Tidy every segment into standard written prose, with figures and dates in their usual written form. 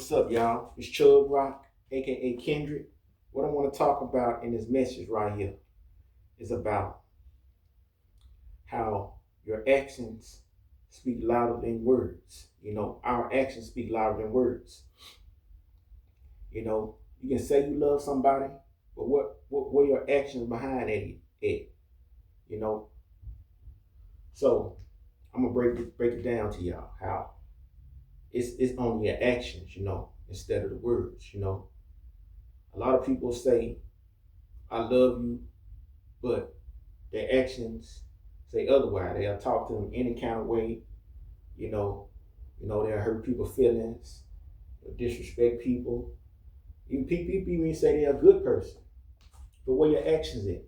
What's up, y'all? It's Chug Rock, aka Kendrick. What I want to talk about in this message right here is about how your actions speak louder than words. Our actions speak louder than words. You can say you love somebody, but what are your actions behind it? You know. So I'm gonna break it down to y'all how it's only your actions, instead of the words. A lot of people say I love you, but their actions say otherwise. They'll talk to them any kind of way, you know, they'll hurt people's feelings, disrespect people. Even people even say they're a good person. But where your actions at?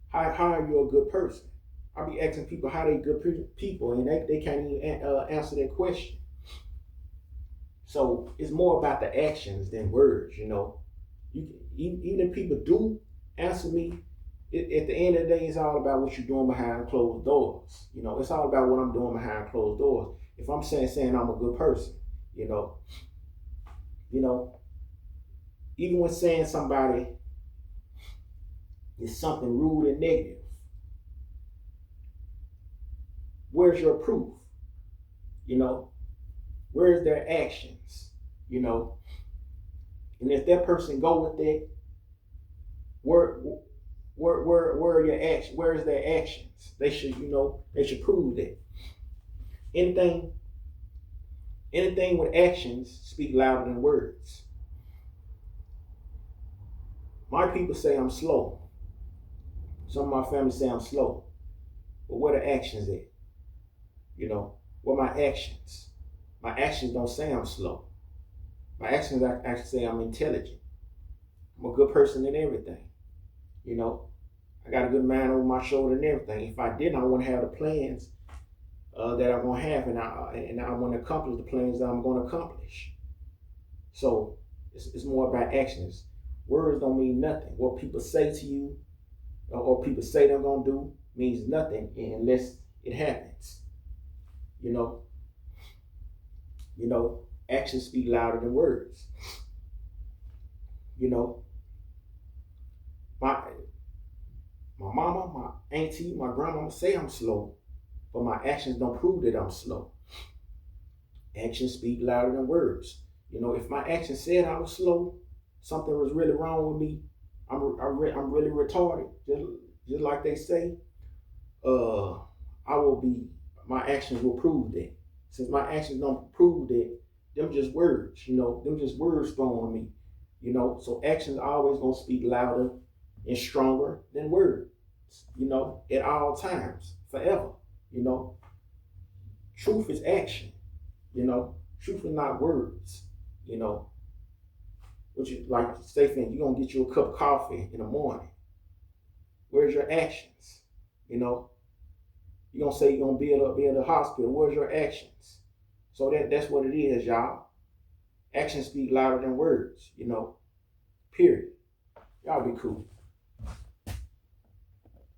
How are you a good person? I be asking people how they good people, and they can't even answer that question. So it's more about the actions than words. Even if people do answer me, at the end of the day, it's all about what you're doing behind closed doors. It's all about what I'm doing behind closed doors. If I'm saying I'm a good person, you know, you know, even when saying somebody is something rude and negative, where's your proof? Where's their actions? And if that person go with that, where are your actions? Where is their actions? They should prove that. Anything with actions speak louder than words. My people say I'm slow. Some of my family say I'm slow. But where the actions at? What my actions? My actions don't say I'm slow. My actions actually say I'm intelligent. I'm a good person in everything. I got a good mind over my shoulder and everything. If I didn't, I wouldn't have the plans that I'm going to have, and I want to accomplish the plans that I'm going to accomplish. So it's more about actions. Words don't mean nothing. What people say to you or people say they're going to do means nothing unless it happens. Actions speak louder than words. My mama, my auntie, my grandmama say I'm slow, but my actions don't prove that I'm slow. Actions speak louder than words. If my actions said I was slow, something was really wrong with me. I'm really retarded. Just like they say, my actions will prove that. Since my actions don't prove that, them just words. Them just words thrown on me. So actions are always gonna speak louder and stronger than words. At all times, forever. Truth is action. Truth is not words. What you like Stephen, you're gonna get you a cup of coffee in the morning. Where's your actions? You're gonna say you're gonna build a hospital. Where's your actions? So that's what it is, y'all. Actions speak louder than words, period. Y'all be cool.